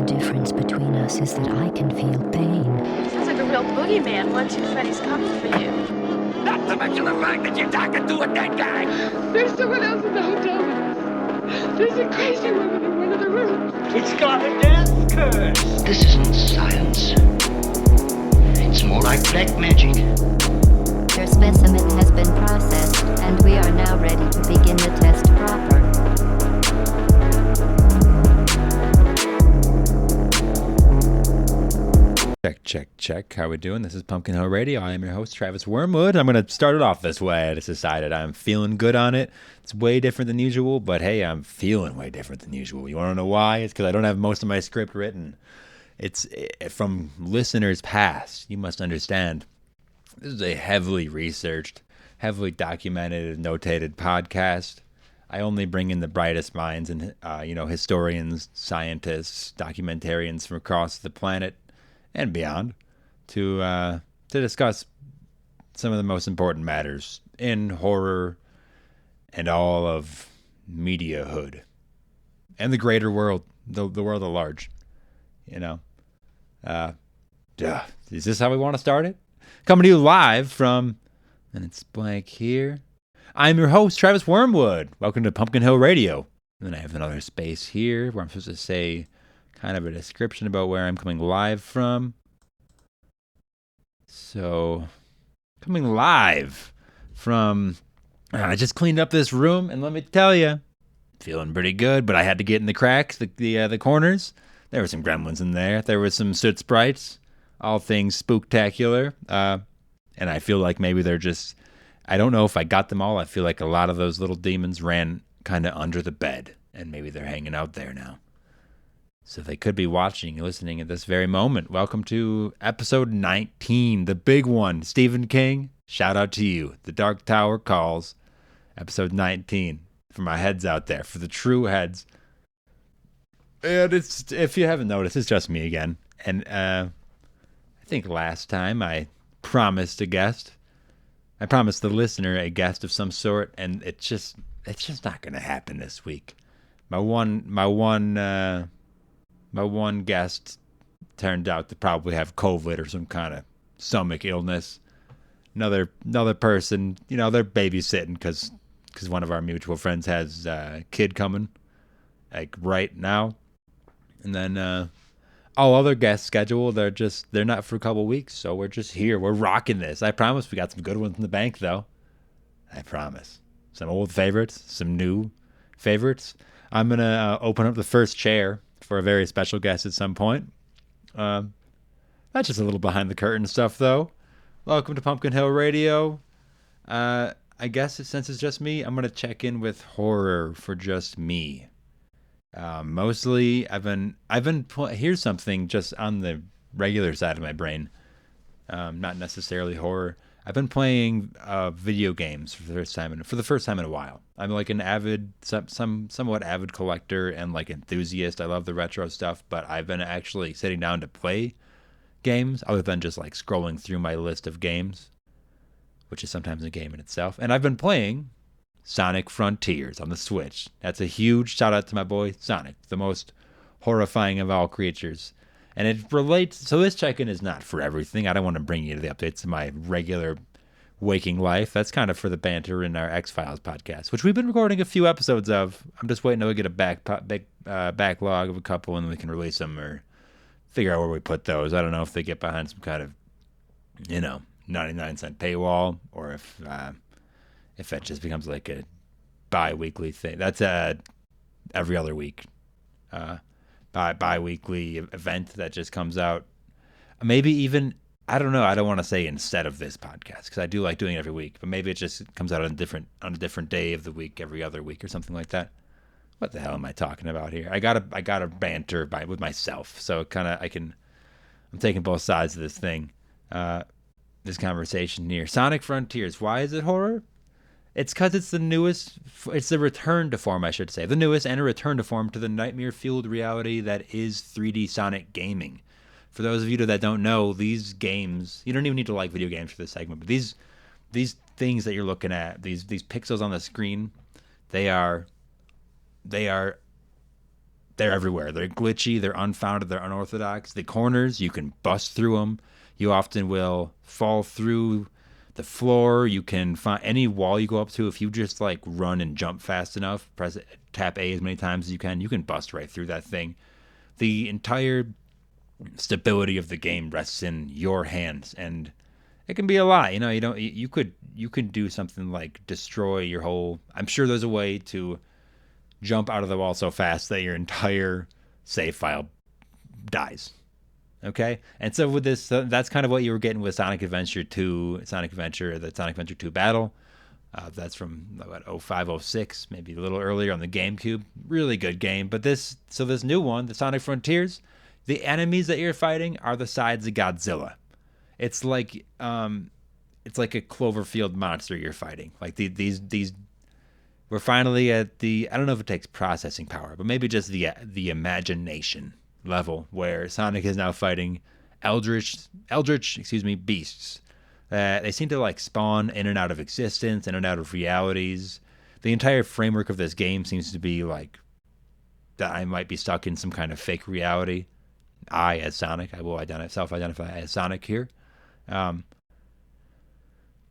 The difference between us is that I can feel pain. Sounds like a real boogeyman. 1, 2, Freddy's coming for you. Not to mention the fact that you're talking to a dead guy. There's someone else in the hotel with us. There's a crazy woman in one of the rooms. It's got a death curse. This isn't science. It's more like black magic. Their specimen has been processed, and we are now ready to begin the test proper. Check. How we doing? This is Pumpkinhillradio. I am your host, Travis Wyrmwood. I'm going to start it off this way. I just decided I'm feeling good on it. It's way different than usual, but hey, I'm feeling way different than usual. You want to know why? It's because I don't have most of my script written. It's from listeners past. You must understand. This is a heavily researched, heavily documented, notated podcast. I only bring in the brightest minds and, historians, scientists, documentarians from across the planet and beyond to discuss some of the most important matters in horror and all of mediahood and the greater world, the world at large. Is this how we want to start it? Coming to you live from, and it's blank here. I'm your host, Travis Wyrmwood. Welcome to Pumpkinhillradio. And then I have another space here where I'm supposed to say kind of a description about where I'm coming live from. So, coming live from, I just cleaned up this room, and let me tell you, feeling pretty good, but I had to get in the cracks, the corners. There were some gremlins in there. There were some soot sprites, all things spooktacular. And I feel like maybe they're just, I don't know if I got them all. I feel like a lot of those little demons ran kind of under the bed, and maybe they're hanging out there now. So they could be watching, listening at this very moment. Welcome to episode 19, the big one. Stephen King, shout out to you. The Dark Tower Calls, episode 19. For my heads out there, for the true heads. And it's, if you haven't noticed, it's just me again. And I think last time I promised a guest. I promised the listener a guest of some sort, and it's just not going to happen this week. My one guest turned out to probably have COVID or some kind of stomach illness. Another person, they're babysitting because one of our mutual friends has a kid coming, like right now. And then all other guests scheduled, they're not for a couple weeks, so we're just here. We're rocking this. I promise we got some good ones in the bank, though. I promise. Some old favorites, some new favorites. I'm going to open up the first chair for a very special guest at some point. That's just a little behind the curtain stuff, though. Welcome to Pumpkinhillradio. I guess since it's just me, I'm going to check in with horror for just me. Mostly, here's something just on the regular side of my brain, not necessarily horror. I've been playing video games for the first time in a while. I'm like an avid, somewhat avid collector and like enthusiast. I love the retro stuff, but I've been actually sitting down to play games other than just like scrolling through my list of games, which is sometimes a game in itself. And I've been playing Sonic Frontiers on the Switch. That's a huge shout out to my boy Sonic, the most horrifying of all creatures. And it relates, so this check-in is not for everything. I don't want to bring you to the updates of my regular waking life. That's kind of for the banter in our X-Files podcast, which we've been recording a few episodes of. I'm just waiting to get a backlog of a couple, and then we can release them or figure out where we put those. I don't know if they get behind some kind of, 99-cent paywall, or if that just becomes like a bi-weekly thing. That's every other week. Bi-weekly event that just comes out. Maybe even, I don't know, I don't want to say instead of this podcast, because I do like doing it every week, but maybe it just comes out on a different day of the week, every other week or something like that. What the hell am I talking about here? I gotta banter with myself, so kind of I'm taking both sides of this thing, this conversation here. Sonic Frontiers, why is it horror? It's because it's the return to form, I should say. The newest and a return to form to the nightmare-fueled reality that is 3D Sonic gaming. For those of you that don't know, these games, you don't even need to like video games for this segment, but these things that you're looking at, these pixels on the screen, they are they're everywhere. They're glitchy, they're unfounded, they're unorthodox. The corners, you can bust through them. You often will fall through the floor. You can find any wall you go up to. If you just like run and jump fast enough, tap A as many times as you can bust right through that thing. The entire stability of the game rests in your hands, and it can be a lot. You could do something like destroy your whole. I'm sure there's a way to jump out of the wall so fast that your entire save file dies. Okay, and so with this, that's kind of what you were getting with Sonic Adventure 2, the Sonic Adventure 2 Battle. That's from what, 05, 06, maybe a little earlier on the GameCube. Really good game. But this new one, the Sonic Frontiers, the enemies that you're fighting are the sides of Godzilla. It's like a Cloverfield monster you're fighting. Like these. We're finally at the, I don't know if it takes processing power, but maybe just the imagination level where Sonic is now fighting eldritch beasts. They seem to like spawn in and out of existence, in and out of realities. The entire framework of this game seems to be like that I might be stuck in some kind of fake reality. I, as Sonic, I will self-identify as Sonic here. And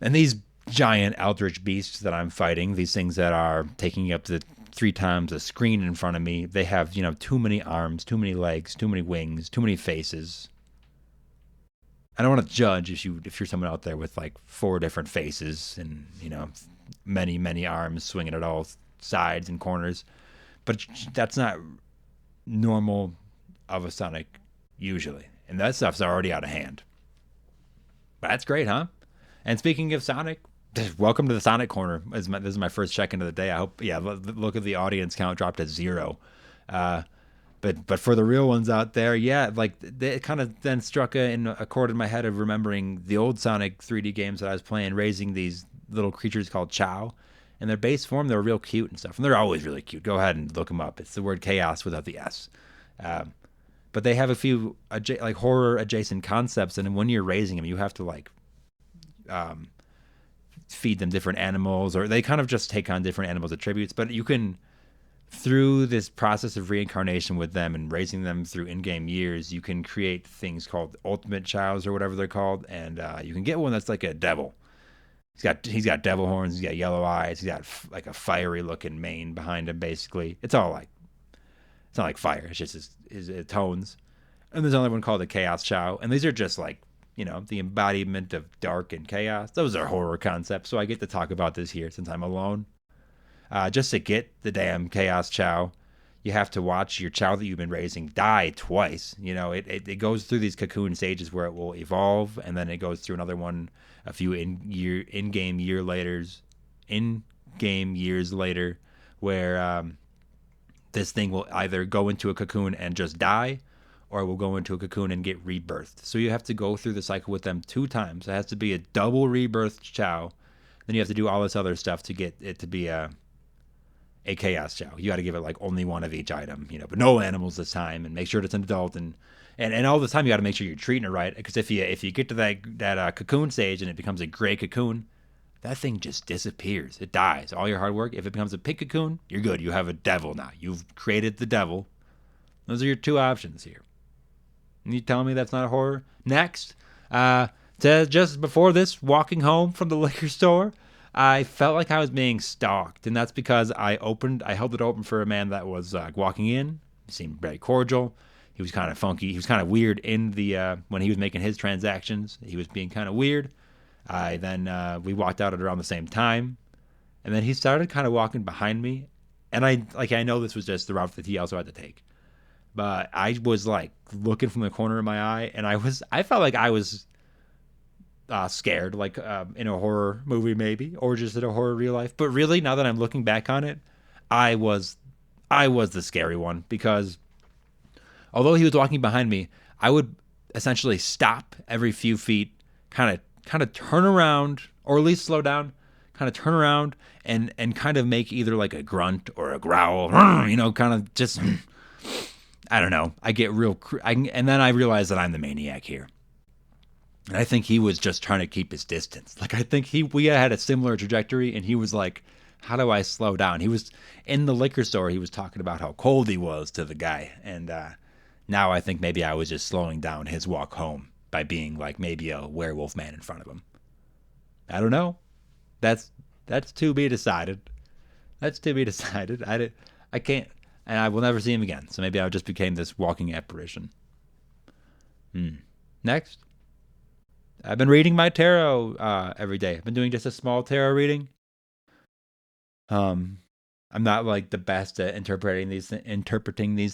these giant eldritch beasts that I'm fighting, these things that are taking up the 3 times the screen in front of me, they have, too many arms, too many legs, too many wings, too many faces. I don't want to judge if you're someone out there with like 4 different faces and, many arms swinging at all sides and corners, but that's not normal of a Sonic usually, and that stuff's already out of hand. But that's great, huh? And speaking of Sonic, welcome to the Sonic Corner. This is my first check-in of the day. I hope, look at the audience count dropped to 0. But for the real ones out there, like it kind of then struck a chord in my head of remembering the old Sonic 3D games that I was playing, raising these little creatures called Chow. In their base form, they were real cute and stuff. And they're always really cute. Go ahead and look them up. It's the word chaos without the S. But they have a few like horror adjacent concepts, and when you're raising them, you have to like feed them different animals, or they kind of just take on different animals' attributes. But you can, through this process of reincarnation with them and raising them through in-game years, you can create things called ultimate chows or whatever they're called, and you can get one that's like a devil. He's got devil horns, he's got yellow eyes, he's got like a fiery looking mane behind him. Basically, it's not like fire. It's just his tones. And there's another one called the Chaos Chow, and these are just like, the embodiment of dark and chaos. Those are horror concepts, so I get to talk about this here since I'm alone. Just to get the damn Chaos Chow, you have to watch your Chow that you've been raising die twice. It goes through these cocoon stages where it will evolve, and then it goes through another one a few in-game years later, where this thing will either go into a cocoon and just die, or it will go into a cocoon and get rebirthed. So you have to go through the cycle with them 2 times. It has to be a double rebirth Chow. Then you have to do all this other stuff to get it to be a Chaos Chow. You got to give it like only one of each item, but no animals this time, and make sure it's an adult, and all the time you got to make sure you're treating it right, because if you get to that cocoon stage and it becomes a gray cocoon, that thing just disappears. It dies. All your hard work. If it becomes a pink cocoon, you're good. You have a devil now. You've created the devil. Those are your 2 options here. And you telling me that's not a horror? Next, just before this, walking home from the liquor store, I felt like I was being stalked, and that's because I held it open for a man that was walking in. He seemed very cordial. He was kind of funky. He was kind of weird in the when he was making his transactions. He was being kind of weird. We walked out at around the same time, and then he started kind of walking behind me, and I know this was just the route that he also had to take. But I was like looking from the corner of my eye, and I felt like I was scared, like in a horror movie maybe, or just in a horror real life. But really, now that I'm looking back on it, I was the scary one, because although he was walking behind me, I would essentially stop every few feet, kind of turn around, or at least slow down, kind of turn around and kind of make either like a grunt or a growl, kind of just. I don't know. I get real, and then I realize that I'm the maniac here. And I think he was just trying to keep his distance. Like, I think we had a similar trajectory, and he was like how do I slow down? He was in the liquor store. He was talking about how cold he was to the guy. And now I think maybe I was just slowing down his walk home by being like maybe a werewolf man in front of him. I don't know. That's to be decided. That's to be decided. I can't, and I will never see him again. So maybe I just became this walking apparition. Next. I've been reading my tarot every day. I've been doing just a small tarot reading. I'm not like the best at interpreting these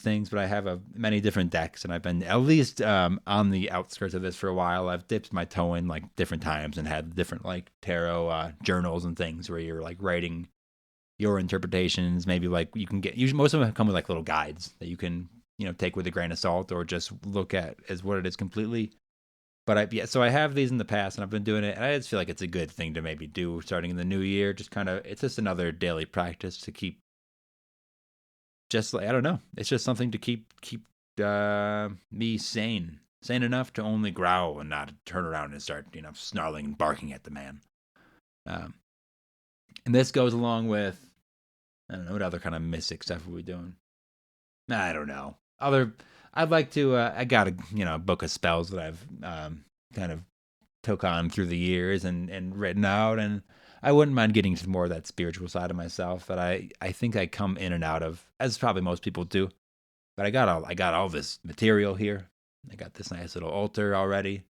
things, but I have many different decks, and I've been at least on the outskirts of this for a while. I've dipped my toe in like different times and had different like tarot journals and things where you're like writing your interpretations. Maybe like you can usually most of them come with like little guides that you can take with a grain of salt or just look at as what it is completely. But so I have these in the past, and I've been doing it, and I just feel like it's a good thing to maybe do starting in the new year. It's just another daily practice to keep. Just like I don't know, it's just something to keep me sane enough to only growl and not turn around and start snarling and barking at the man. And this goes along with I don't know what other kind of mystic stuff are we doing. I don't know I'd like to. I got a book of spells that I've kind of took on through the years and written out, and I wouldn't mind getting to more of that spiritual side of myself that I think I come in and out of, as probably most people do. But I got all this material here. I got this nice little altar already.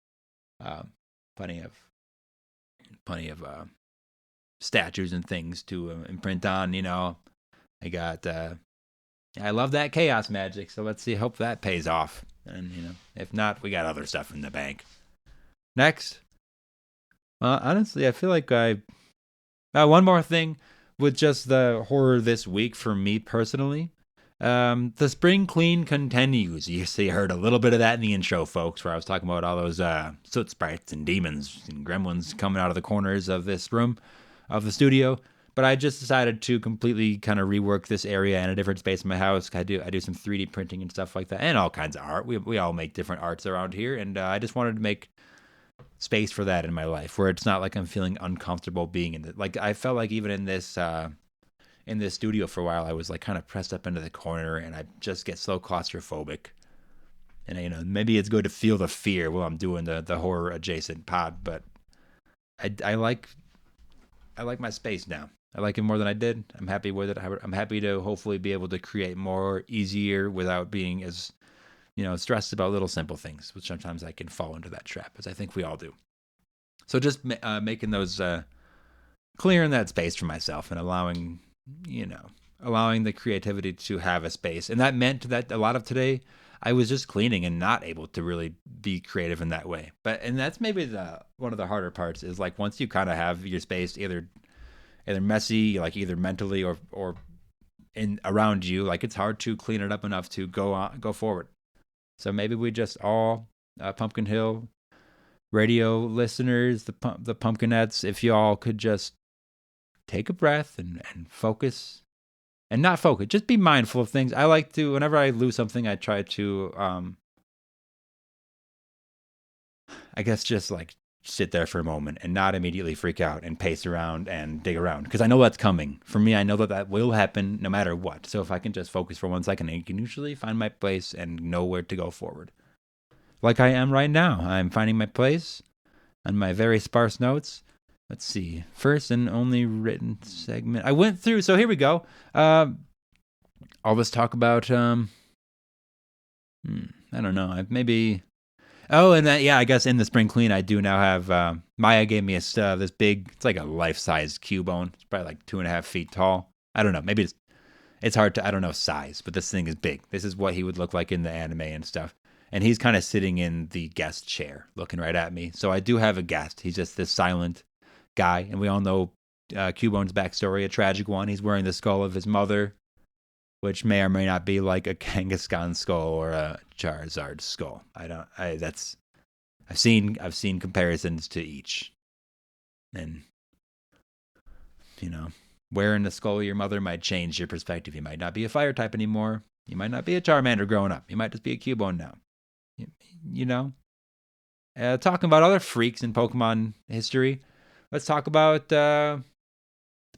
Plenty of statues and things to imprint on. I got. I love that chaos magic, so let's see. Hope that pays off. And if not, we got other stuff in the bank. Next, honestly, I feel like one more thing with just the horror this week for me personally. The spring clean continues. You heard a little bit of that in the intro, folks, where I was talking about all those soot sprites and demons and gremlins coming out of the corners of this room, of the studio. But I just decided to completely kind of rework this area in a different space in my house. I do some 3D printing and stuff like that, and all kinds of art. We all make different arts around here, and I just wanted to make space for that in my life, where it's not like I'm feeling uncomfortable being in it. Like I felt like even in this studio for a while, I was like kind of pressed up into the corner, and I just get so claustrophobic. And maybe it's good to feel the fear while I'm doing the horror adjacent pod, but I like my space now. I like it more than I did. I'm happy with it. I'm happy to hopefully be able to create more easier without being as, stressed about little simple things, which sometimes I can fall into that trap, as I think we all do. So just making those, clearing that space for myself and allowing the creativity to have a space. And that meant that a lot of today I was just cleaning and not able to really be creative in that way. And that's maybe one of the harder parts is like once you kind of have your space either messy, like either mentally or in around you, like it's hard to clean it up enough to go forward. So maybe we just all Pumpkinhillradio listeners, the Pumpkinettes, if you all could just take a breath and focus. And not focus, just be mindful of things. I like to, whenever I lose something, I try to, I guess just like sit there for a moment and not immediately freak out and pace around and dig around. Because I know that's coming. For me, I know that will happen no matter what. So if I can just focus for 1 second, I can usually find my place and know where to go forward. Like I am right now. I'm finding my place on my very sparse notes. Let's see. First and only written segment. I went through. So here we go. All this talk about. I don't know. Maybe. Oh, and that. Yeah, I guess in the spring clean, I do now have. Maya gave me this big. It's like a life-size Cubone. It's probably like 2.5 feet tall. I don't know. Maybe it's hard to. I don't know size, but this thing is big. This is what he would look like in the anime and stuff. And he's kind of sitting in the guest chair, looking right at me. So I do have a guest. He's just this silent guy, and we all know Cubone's backstory, a tragic one. He's wearing the skull of his mother, which may or may not be like a Kangaskhan skull or a Charizard skull. I've seen comparisons to each, and wearing the skull of your mother might change your perspective. You might not be a fire type anymore. You might not be a Charmander growing up. You might just be a Cubone now. Talking about other freaks in Pokemon history. Let's talk about the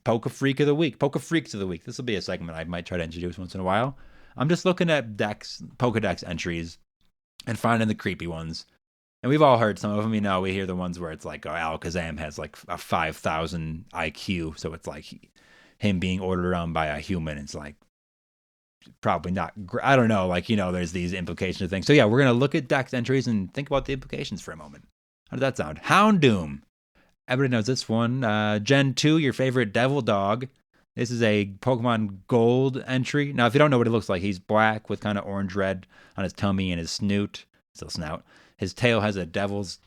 Poke Freak of the Week. Poke Freaks of the Week. This will be a segment I might try to introduce once in a while. I'm just looking at Pokedex entries and finding the creepy ones. And we've all heard some of them. You know, we hear the ones where it's like, oh, Alakazam has like a 5,000 IQ. So it's like him being ordered around by a human. It's like probably not. I don't know. Like, you know, there's these implications of things. So yeah, we're going to look at Dex entries and think about the implications for a moment. How does that sound? Houndoom. Everybody knows this one. Gen 2, your favorite devil dog. This is a Pokemon Gold entry. Now, if you don't know what it looks like, he's black with kind of orange-red on his tummy and his snout. Still snout. His tail has a devil's,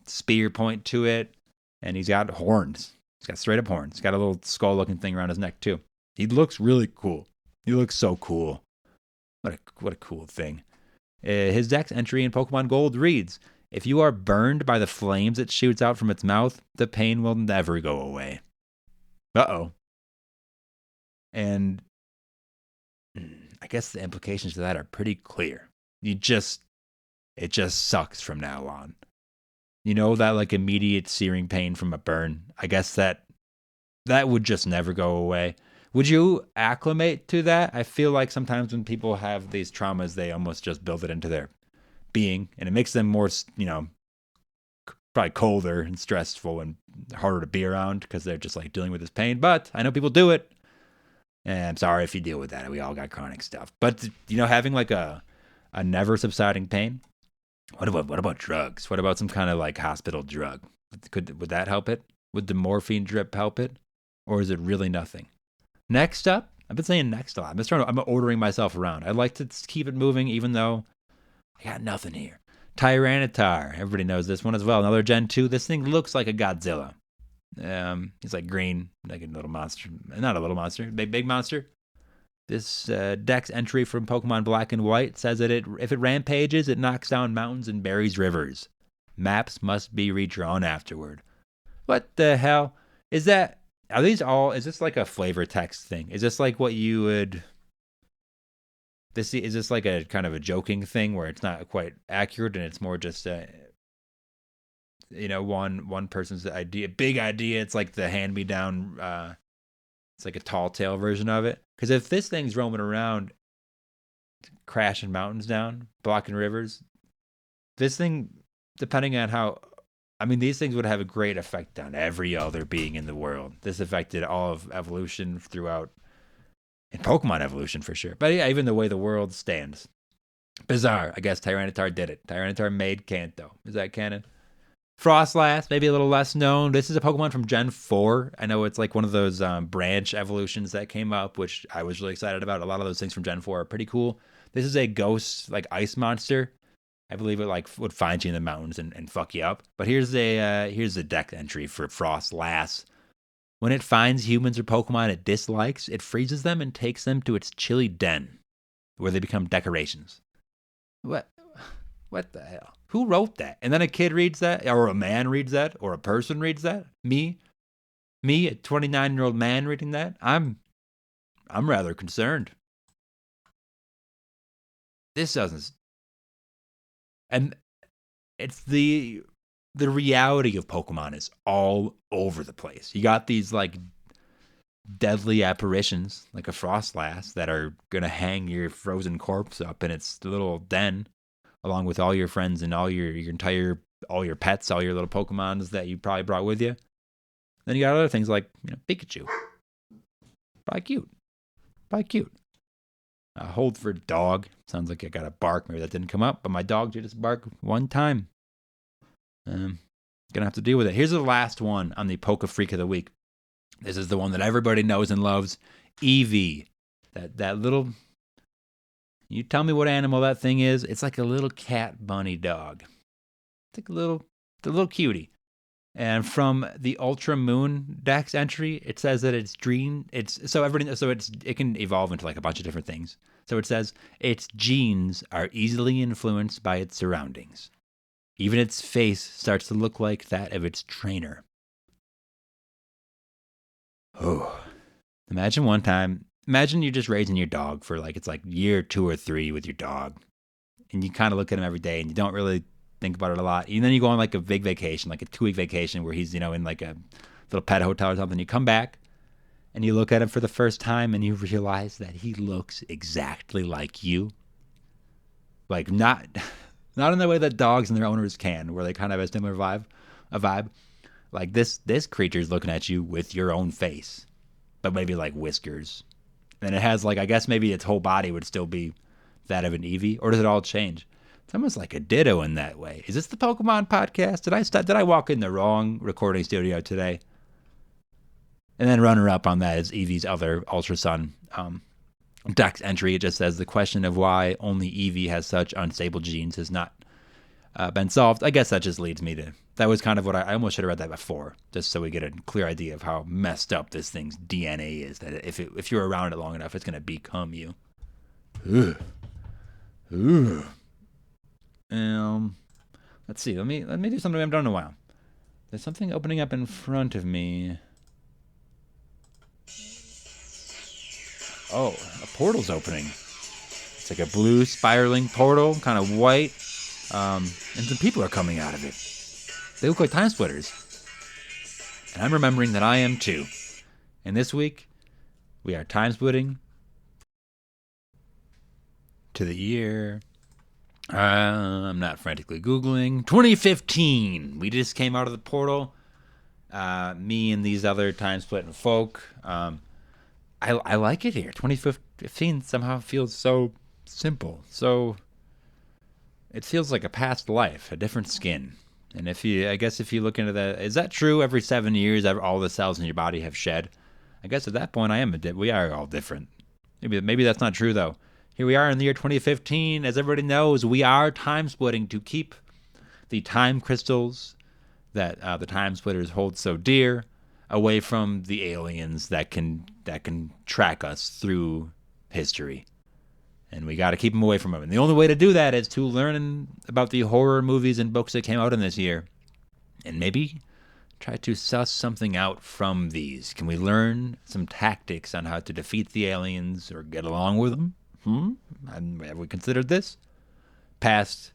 spear point to it. And he's got horns. He's got straight-up horns. He's got a little skull-looking thing around his neck, too. He looks really cool. He looks so cool. What a cool thing. His Dex entry in Pokemon Gold reads, if you are burned by the flames it shoots out from its mouth, the pain will never go away. Uh-oh. And I guess the implications of that are pretty clear. It just sucks from now on. You know, that like immediate searing pain from a burn. I guess that would just never go away. Would you acclimate to that? I feel like sometimes when people have these traumas, they almost just build it into their being, and it makes them more, probably colder and stressful and harder to be around because they're just like dealing with this pain. But I know people do it. And I'm sorry if you deal with that. We all got chronic stuff. But, having like a never subsiding pain. What about drugs? What about some kind of like hospital drug? Would that help it? Would the morphine drip help it? Or is it really nothing? Next up, I've been saying next a lot. I'm ordering myself around. I'd like to keep it moving even though I got nothing here. Tyranitar. Everybody knows this one as well. Another Gen 2. This thing looks like a Godzilla. He's like green, like a little monster. Not a little monster, big monster. This Dex entry from Pokemon Black and White says that if it rampages, it knocks down mountains and buries rivers. Maps must be redrawn afterward. What the hell? Is this like a flavor text thing? Is this like what you would... Is this like a kind of a joking thing where it's not quite accurate and it's more just one person's idea, big idea. It's like the hand-me-down, it's like a tall tale version of it. Because if this thing's roaming around, crashing mountains down, blocking rivers, this thing, depending on how, these things would have a great effect on every other being in the world. This affected all of evolution throughout, in Pokemon evolution for sure. But yeah, even the way the world stands. Bizarre. I guess Tyranitar did it. Tyranitar made Kanto. Is that canon? Frostlass, maybe a little less known. This is a Pokemon from Gen 4. I know it's like one of those branch evolutions that came up, which I was really excited about. A lot of those things from Gen 4 are pretty cool. This is a ghost, like ice monster. I believe it like would find you in the mountains and fuck you up. But here's a deck entry for Frostlass. When it finds humans or Pokemon it dislikes, it freezes them and takes them to its chilly den, where they become decorations. What the hell? Who wrote that? And then a kid reads that, or a man reads that, or a person reads that? Me, a 29-year-old man reading that? I'm rather concerned. This doesn't... And it's the reality of Pokemon is all over the place. You got these like deadly apparitions, like a Frostlass, that are gonna hang your frozen corpse up in its little den, along with all your friends and all your pets, all your little Pokemons that you probably brought with you. Then you got other things like Pikachu. Probably cute. Hold for dog. Sounds like I got a bark. Maybe that didn't come up, but my dog did just bark one time. Gonna have to deal with it. Here's the last one on the Poke Freak of the Week. This is the one that everybody knows and loves. Eevee. That little... You tell me what animal that thing is. It's like a little cat bunny dog. It's like the little cutie. And from the Ultra Moon Dex entry, it says that it can evolve into like a bunch of different things. So it says its genes are easily influenced by its surroundings. Even its face starts to look like that of its trainer. Oh, imagine you're just raising your dog for it's like year 2 or 3 with your dog. And you kind of look at him every day and you don't really think about it a lot. And then you go on like a big vacation, like a 2-week vacation where he's, in like a little pet hotel or something. You come back and you look at him for the first time and you realize that he looks exactly like you. Like not in the way that dogs and their owners can, where they kind of have a similar vibe. Like this creature's looking at you with your own face, but maybe like whiskers. And it has like, I guess maybe its whole body would still be that of an Eevee, or does it all change? It's almost like a Ditto in that way. Is this the Pokemon podcast? Did I walk in the wrong recording studio today? And then runner up on that is Eevee's other Ultra Sun Dex entry. It just says the question of why only Eevee has such unstable genes has not been solved. I guess that just leads me to, that was kind of what I almost should have read that before, just so we get a clear idea of how messed up this thing's DNA is. That if you're around it long enough, it's gonna become you. Ooh. Let's see. Let me do something I haven't done in a while. There's something opening up in front of me. Oh, a portal's opening. It's like a blue spiraling portal, kind of white, and some people are coming out of it. They look like time splitters. And I'm remembering that I am too. And this week, we are time splitting to the year. I'm not frantically Googling. 2015. We just came out of the portal. Me and these other time splitting folk. I like it here. 2015 somehow feels so simple. So it feels like a past life, a different skin. And if you look into that, is that true? Every 7 years, all the cells in your body have shed. I guess at that point, we are all different. Maybe that's not true though. Here we are in the year 2015. As everybody knows, we are time splitting to keep the time crystals that the time splitters hold so dear away from the aliens that can track us through history. And we got to keep them away from them. And the only way to do that is to learn about the horror movies and books that came out in this year. And maybe try to suss something out from these. Can we learn some tactics on how to defeat the aliens or get along with them? Have we considered this? Past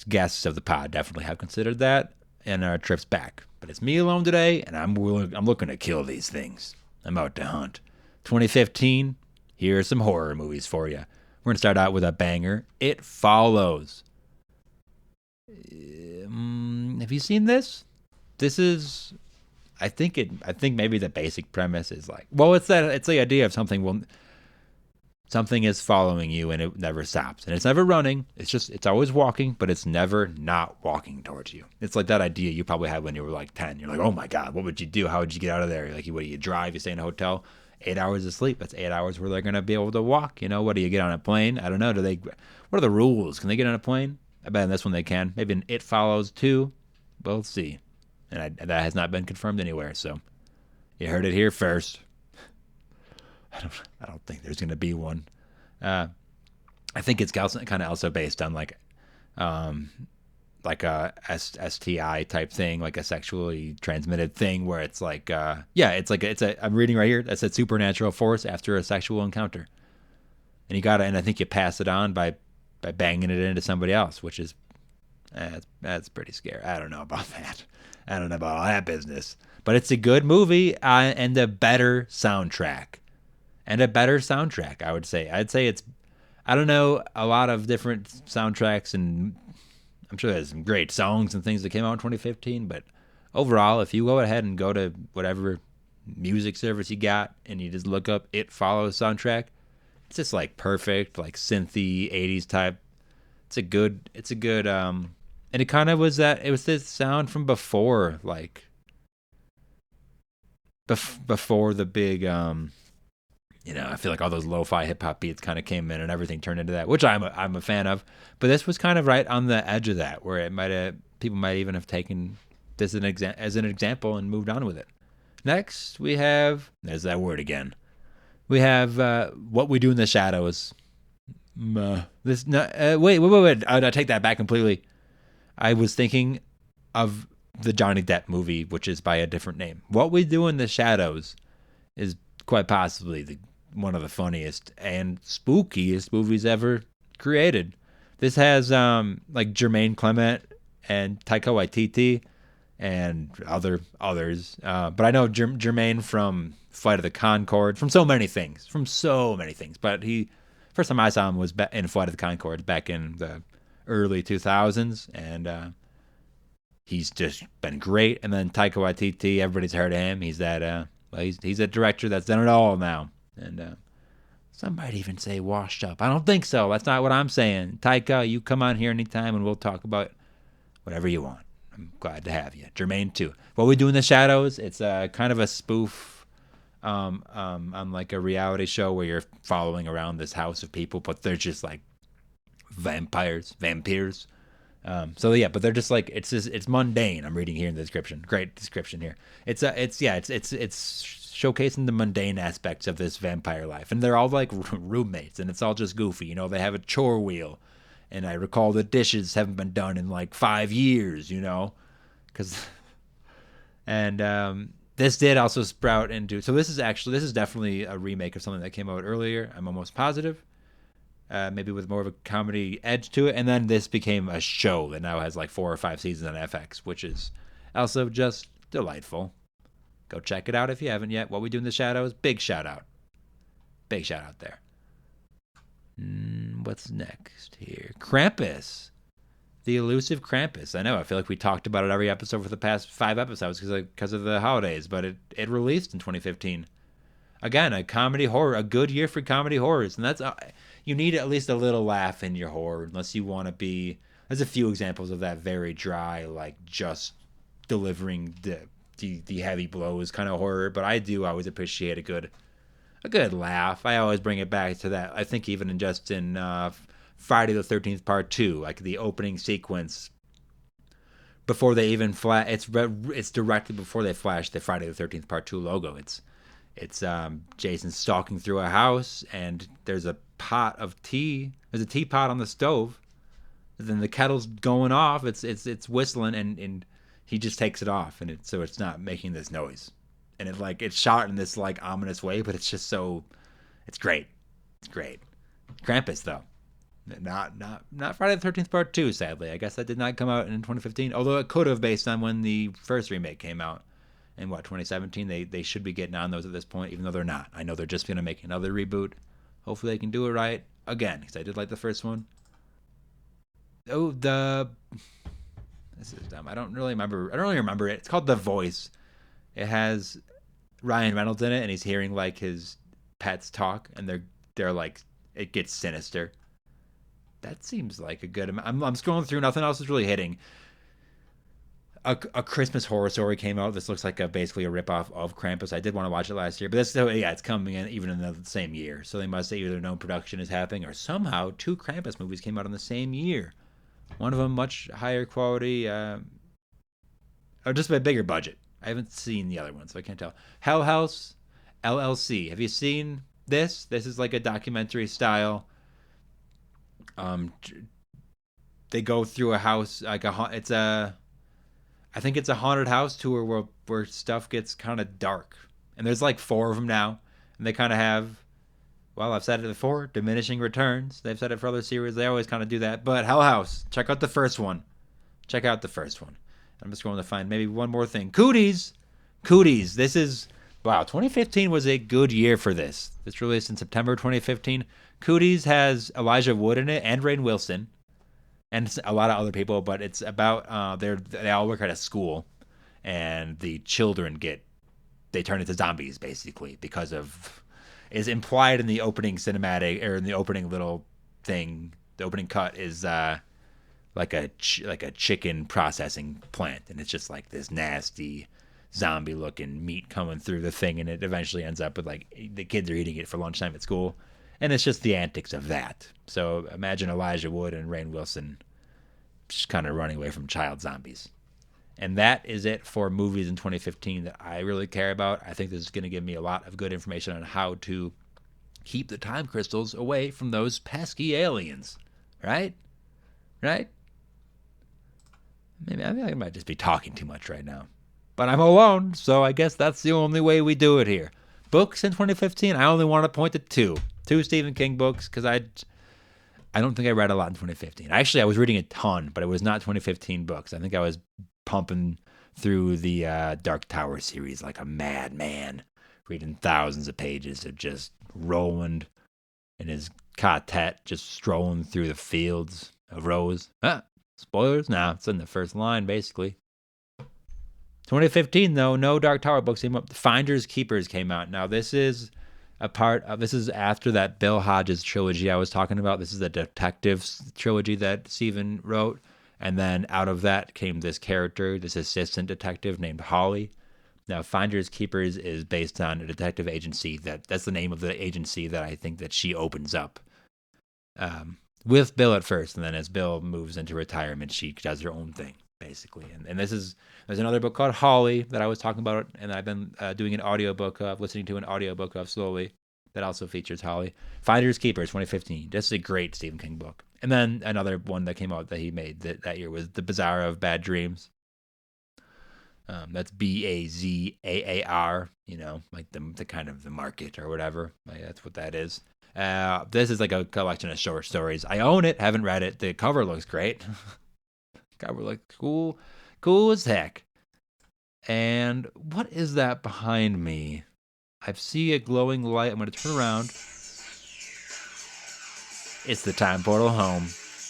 guests of the pod definitely have considered that in our trips back. But it's me alone today, and I'm looking to kill these things. I'm out to hunt. 2015, here are some horror movies for you. We're going to start out with a banger. It Follows. Have you seen this? This is, I think maybe the basic premise is like, well, it's the idea of something is following you and it never stops. And it's never running. It's always walking, but it's never not walking towards you. It's like that idea you probably had when you were like 10. You're like, oh my God, what would you do? How would you get out of there? Like, what do you drive? You stay in a hotel? 8 hours of sleep. That's 8 hours where they're going to be able to walk. What do you get on a plane? I don't know. What are the rules? Can they get on a plane? I bet in this one they can. Maybe in It Follows 2. We'll see. And that has not been confirmed anywhere. So you heard it here first. I don't think there's going to be one. I think it's kind of also based on like a STI type thing, like a sexually transmitted thing, where it's like I'm reading right here that said supernatural force after a sexual encounter, and I think you pass it on by banging it into somebody else, which is that's pretty scary. I don't know about that. I don't know about all that business, but it's a good movie and a better soundtrack. I would say. I'd say it's, I don't know, a lot of different soundtracks, and I'm sure there's some great songs and things that came out in 2015, but overall, if you go ahead and go to whatever music service you got and you just look up It Follows soundtrack, it's just like perfect, like synthy 80s type. It's a good, and it kind of was it was this sound from before, like, before the big, I feel like all those lo-fi hip-hop beats kind of came in and everything turned into that, which I'm a fan of. But this was kind of right on the edge of that, where people might even have taken this as an example and moved on with it. Next, we have, there's that word again. We have What We Do in the Shadows. Wait. I take that back completely. I was thinking of the Johnny Depp movie, which is by a different name. What We Do in the Shadows is quite possibly one of the funniest and spookiest movies ever created. This has like Jermaine Clement and Taika Waititi and others. But I know Jermaine from Flight of the Conchords, from so many things. But first time I saw him was in Flight of the Conchords back in the early 2000s, and he's just been great. And then Taika Waititi, everybody's heard of him. He's he's a director that's done it all now. And some might even say washed up. I don't think so. That's not what I'm saying. Taika, you come on here anytime and we'll talk about whatever you want. I'm glad to have you. Jermaine, too. What We Do in the Shadows, it's kind of a spoof on like a reality show where you're following around this house of people, but they're just like vampires. But they're just like, it's mundane. I'm reading here in the description. Great description here. It's showcasing the mundane aspects of this vampire life, and they're all like roommates, and it's all just goofy. They have a chore wheel, and I recall the dishes haven't been done in like 5 years. This did also sprout into. So this is definitely a remake of something that came out earlier. I'm almost positive. Maybe with more of a comedy edge to it. And then this became a show that now has like 4 or 5 seasons on FX, which is also just delightful. Go check it out if you haven't yet. What We Do in the Shadows, big shout out there. What's next here? Krampus. The elusive Krampus. I know, I feel like we talked about it every episode for the past 5 episodes because of the holidays, but it released in 2015. Again, a comedy horror, a good year for comedy horrors. And that's, you need at least a little laugh in your horror, unless you want to be, there's a few examples of that very dry, like just delivering the heavy blows kind of horror. But I do always appreciate a good laugh. I always bring it back to that. I think even in Friday the 13th Part 2, like the opening sequence, before they even it's directly before they flash the Friday the 13th Part 2 logo. It's Jason stalking through a house, and there's a pot of tea. There's a teapot on the stove. And then the kettle's going off. It's whistling, and he just takes it off, and so it's not making this noise. And it's shot in this like ominous way, but it's just so, it's great. It's great. Krampus though, not Friday the 13th Part 2. Sadly, I guess that did not come out in 2015. Although it could have, based on when the first remake came out. In 2017, they should be getting on those at this point, even though they're not. I know they're just going to make another reboot. Hopefully they can do it right again, because I did like the first one. Oh, this is dumb. I don't really remember it. It's called The Voice. It has Ryan Reynolds in it, and he's hearing like his pets talk, and they're like, it gets sinister. That seems like a good amount. I'm scrolling through, nothing else is really hitting. A Christmas Horror Story came out. This looks like basically a ripoff of Krampus. I did want to watch it last year, but it's coming in even in the same year. So they must say either no production is happening, or somehow 2 Krampus movies came out in the same year. One of them much higher quality, or just a bigger budget. I haven't seen the other one, so I can't tell. Hell House LLC. Have you seen this? This is like a documentary style. They go through a house I think it's a haunted house tour where stuff gets kind of dark. And there's like 4 of them now. And they kind of have, well, I've said it before, diminishing returns. They've said it for other series. They always kind of do that. But Hell House, check out the first one. I'm just going to find maybe one more thing. Cooties. This is, wow, 2015 was a good year for this. This released in September 2015. Cooties has Elijah Wood in it and Rainn Wilson. And a lot of other people, but it's about they all work at a school, and the children they turn into zombies basically because of, is implied in the opening cinematic, or in the opening little thing. The opening cut is like a chicken processing plant, and it's just like this nasty zombie looking meat coming through the thing, and it eventually ends up with like the kids are eating it for lunchtime at school. And it's just the antics of that. So imagine Elijah Wood and Rainn Wilson just kind of running away from child zombies. And that is it for movies in 2015 that I really care about. I think this is going to give me a lot of good information on how to keep the time crystals away from those pesky aliens. Right? Maybe I might just be talking too much right now. But I'm alone, so I guess that's the only way we do it here. Books in 2015, I only want to point to 2 Stephen King books, because I don't think I read a lot in 2015. Actually, I was reading a ton, but it was not 2015 books. I think I was pumping through the Dark Tower series like a madman, reading thousands of pages of just Roland and his quartet just strolling through the fields of rose. Spoilers? Nah, it's in the first line, basically. 2015, though, no Dark Tower books came up. Finders Keepers came out. Now, this is this is after that Bill Hodges trilogy I was talking about. This is the detective trilogy that Stephen wrote. And then out of that came this character, this assistant detective named Holly. Now, Finders Keepers is based on a detective agency. That's the name of the agency that I think that she opens up. With Bill at first, and then as Bill moves into retirement, she does her own thing, basically. And there's another book called Holly that I was talking about, and I've been doing an audiobook of, listening to an audiobook of slowly, that also features Holly. Finders Keepers, 2015. This is a great Stephen King book. And then another one that came out that he made that year was The Bazaar of Bad Dreams. That's Bazaar, like the kind of the market or whatever. Like, that's what that is. This is like a collection of short stories. I own it, haven't read it. The cover looks great. Cover looks cool as heck. And what is that behind me? I see a glowing light. I'm going to turn around. It's the time portal home.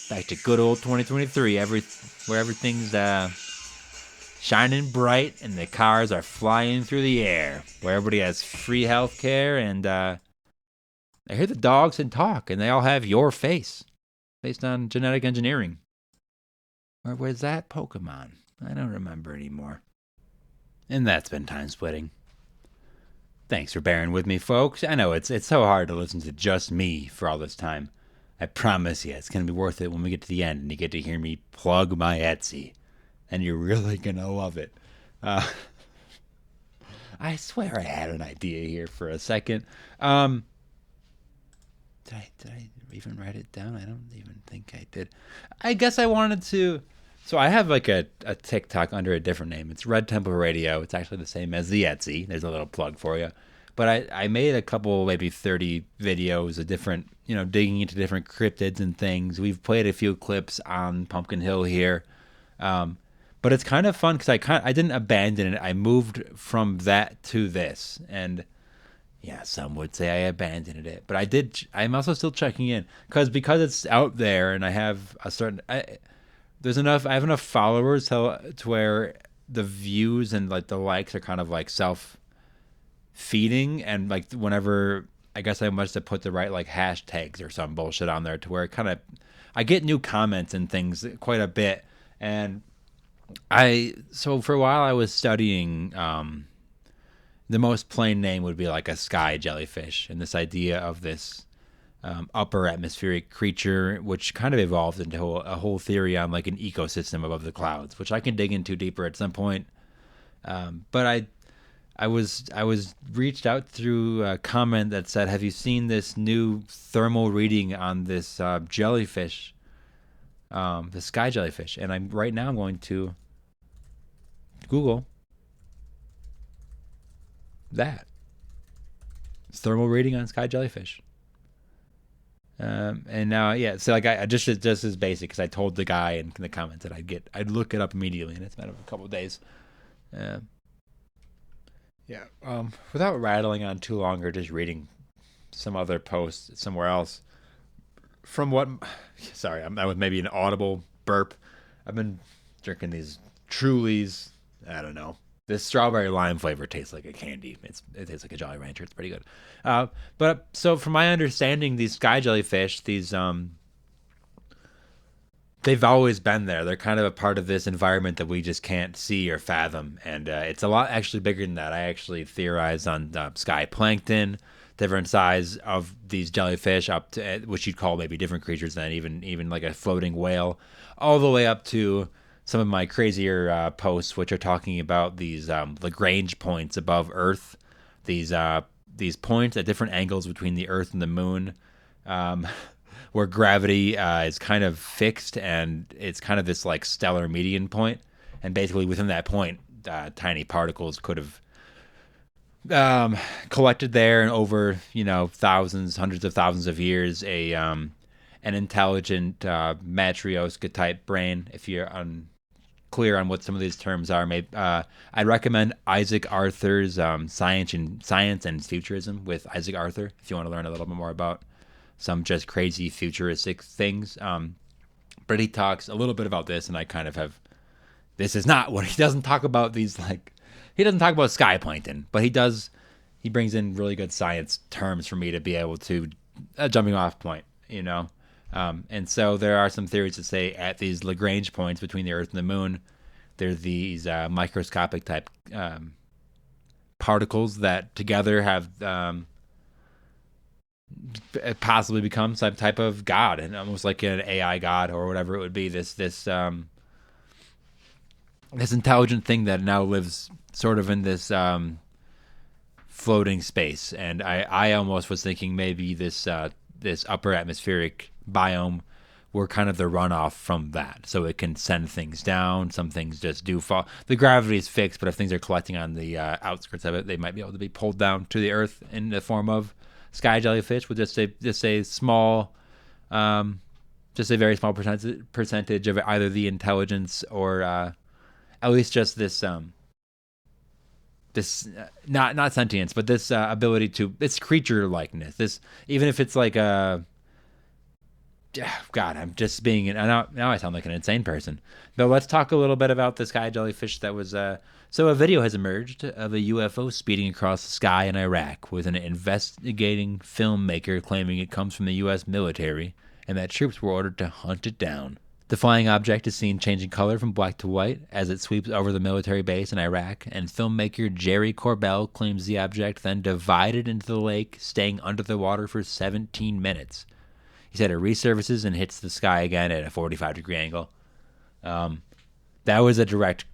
Back to good old 2023, where everything's shining bright and the cars are flying through the air, where everybody has free health care, and I hear the dogs can talk, and they all have your face, based on genetic engineering. Or was that Pokemon? I don't remember anymore. And that's been Time Splitting. Thanks for bearing with me, folks. I know it's so hard to listen to just me for all this time. I promise you, it's going to be worth it when we get to the end and you get to hear me plug my Etsy. And you're really going to love it. I swear I had an idea here for a second. Did I even write it down? I don't even think I did. I guess I wanted to... So I have like a TikTok under a different name. It's Red Temple Radio. It's actually the same as the Etsy. There's a little plug for you. But I made a couple, maybe 30 videos of different, digging into different cryptids and things. We've played a few clips on Pumpkin Hill here. But it's kind of fun because I didn't abandon it. I moved from that to this. And yeah, some would say I abandoned it. But I did. I'm also still checking in because it's out there and I have a certain... I have enough followers to where the views and like the likes are kind of like self-feeding, and like whenever I guess I must have put the right like hashtags or some bullshit on there to where it kind of I get new comments and things quite a bit. And so for a while I was studying the most plain name would be like a sky jellyfish, and this idea of this upper atmospheric creature, which kind of evolved into a whole theory on like an ecosystem above the clouds, which I can dig into deeper at some point. But I was reached out through a comment that said, "Have you seen this new thermal reading on this jellyfish, the sky jellyfish?" And I'm going to Google that. It's thermal reading on sky jellyfish. And now, yeah, so like I just as basic, because I told the guy in the comments that I'd look it up immediately, and it's been a couple of days. Without rattling on too long or just reading some other post somewhere else. That was maybe an audible burp. I've been drinking these Trulies. I don't know. This strawberry lime flavor tastes like a candy. It tastes like a Jolly Rancher. It's pretty good. But so from my understanding, these sky jellyfish, they've always been there. They're kind of a part of this environment that we just can't see or fathom. And it's a lot actually bigger than that. I actually theorize on sky plankton, different size of these jellyfish, up to which you'd call maybe different creatures than even like a floating whale, all the way up to some of my crazier posts, which are talking about these Lagrange points above Earth, these points at different angles between the Earth and the Moon, where gravity is kind of fixed, and it's kind of this like stellar median point, and basically within that point, tiny particles could have collected there, and over thousands, hundreds of thousands of years, an intelligent Matryoshka type brain, if you're clear on what some of these terms are, maybe I'd recommend Isaac Arthur's Science and Futurism with Isaac Arthur if you want to learn a little bit more about some just crazy futuristic things. But he talks a little bit about this, and I kind of have. This is not what he doesn't talk about. He doesn't talk about sky plankton, but he does. He brings in really good science terms for me to be able to a jumping off point, you know. And so there are some theories that say at these Lagrange points between the Earth and the Moon, there are these microscopic type particles that together have possibly become some type of god, and almost like an AI god or whatever it would be. This intelligent thing that now lives sort of in this floating space. And I almost was thinking maybe this upper atmospheric biome were kind of the runoff from that, so it can send things down. Some things just do fall. The gravity is fixed, but if things are collecting on the outskirts of it, they might be able to be pulled down to the Earth in the form of sky jellyfish with just a small, just a very small percentage of either the intelligence or at least just this not sentience, but this ability to this creature likeness. This, even if it's like a God, I'm just being now I sound like an insane person. But let's talk a little bit about the sky jellyfish that was so a video has emerged of a UFO speeding across the sky in Iraq, with an investigating filmmaker claiming it comes from the US military and that troops were ordered to hunt it down. The flying object is seen changing color from black to white as it sweeps over the military base in Iraq, and filmmaker Jerry Corbell claims the object then divided into the lake, staying under the water for 17 minutes. He said it resurfaces and hits the sky again at a 45-degree angle. That was a direct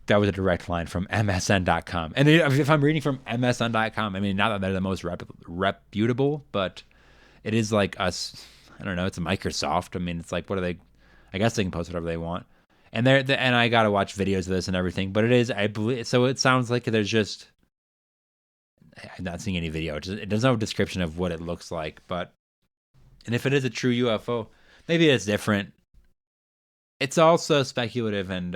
line from MSN.com. And if I'm reading from MSN.com, I mean, not that they're the most reputable, but it is like us. I don't know. It's a Microsoft. I mean, it's like, what are they? I guess they can post whatever they want. And and I gotta watch videos of this and everything. But it is, I believe. So it sounds like there's just. I'm not seeing any video. It doesn't have a description of what it looks like, but. And if it is a true UFO, maybe it's different. It's also speculative, and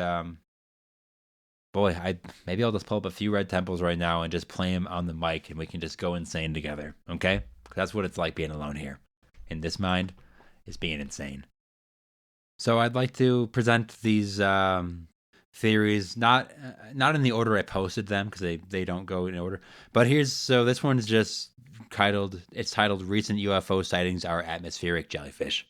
maybe I'll just pull up a few Red Temples right now and just play them on the mic, and we can just go insane together, okay? That's what it's like being alone here. In this mind, is being insane. So I'd like to present these theories, not in the order I posted them, because they don't go in order. But this one's just titled "Recent UFO Sightings Are Atmospheric Jellyfish."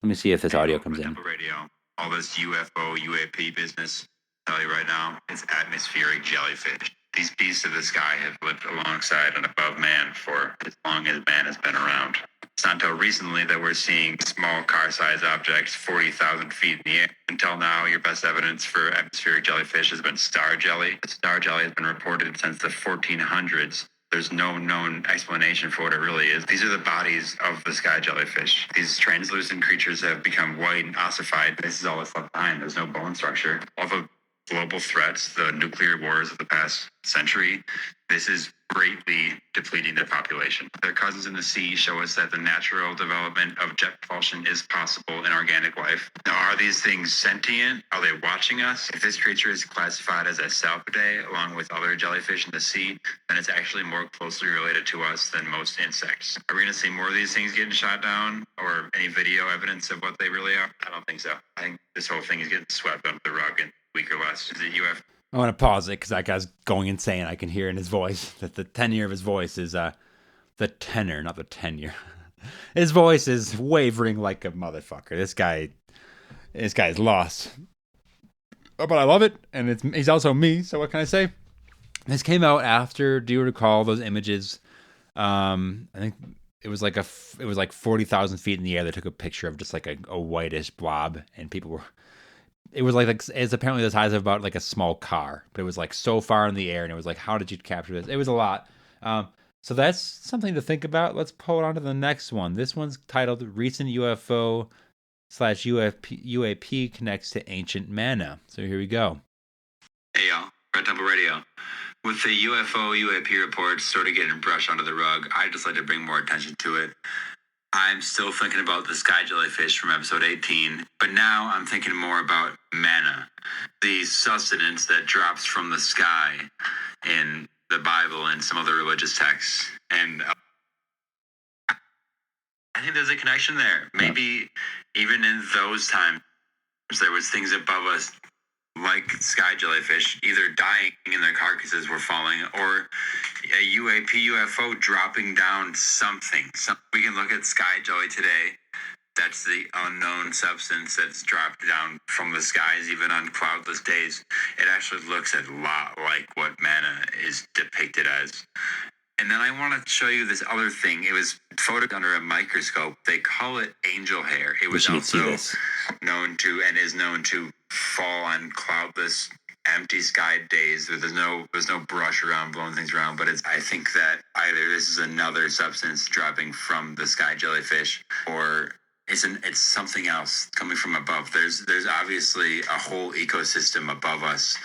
Let me see if this audio comes in. Radio. All this UFO, UAP business, I'll tell you right now, it's atmospheric jellyfish. These beasts of the sky have lived alongside and above man for as long as man has been around. It's not until recently that we're seeing small car-sized objects 40,000 feet in the air. Until now, your best evidence for atmospheric jellyfish has been star jelly. Star jelly has been reported since the 1400s. There's no known explanation for what it really is. These are the bodies of the sky jellyfish. These translucent creatures have become white and ossified. This is all that's left behind. There's no bone structure. All the global threats, the nuclear wars of the past century, this is greatly depleting their population. Their cousins in the sea show us that the natural development of jet propulsion is possible in organic life. Now, are these things sentient? Are they watching us? If this creature is classified as a Salpidae, along with other jellyfish in the sea, then it's actually more closely related to us than most insects. Are we going to see more of these things getting shot down, or any video evidence of what they really are? I don't think so. I think this whole thing is getting swept under the rug in a week or less. Is it UFO? I want to pause it because that guy's going insane. I can hear in his voice that the tenor of his voice is the tenor, not the tenure. His voice is wavering like a motherfucker. This guy's lost. Oh, but I love it, and he's also me. So what can I say? This came out after. Do you recall those images? I think it was like 40,000 feet in the air. They took a picture of just like a whitish blob, and people were. It was like it's apparently the size of about like a small car, but it was like so far in the air, and it was like, how did you capture this? It was a lot. So that's something to think about. Let's pull it on to the next one. This one's titled "Recent UFO/UAP Connects to Ancient Mana." So here we go. Hey y'all, Red Temple Radio. With the UFO UAP reports sort of getting brushed under the rug, I just like to bring more attention to it. I'm still thinking about the sky jellyfish from episode 18, but now I'm thinking more about mana. the sustenance that drops from the sky in the Bible and some other religious texts. And I think there's a connection there. Maybe even in those times, there was things above us, like sky jellyfish, either dying and their carcasses were falling, or a UAP, UFO dropping down something. We can look at sky jelly today. That's the unknown substance that's dropped down from the skies, even on cloudless days. It actually looks a lot like what manna is depicted as. And then I want to show you this other thing. It was photographed under a microscope. They call it angel hair. It was also known to, and is known to, fall on cloudless, empty sky days. There's no brush around blowing things around. But I think that either this is another substance dropping from the sky jellyfish, or it's something else coming from above. There's obviously a whole ecosystem above us,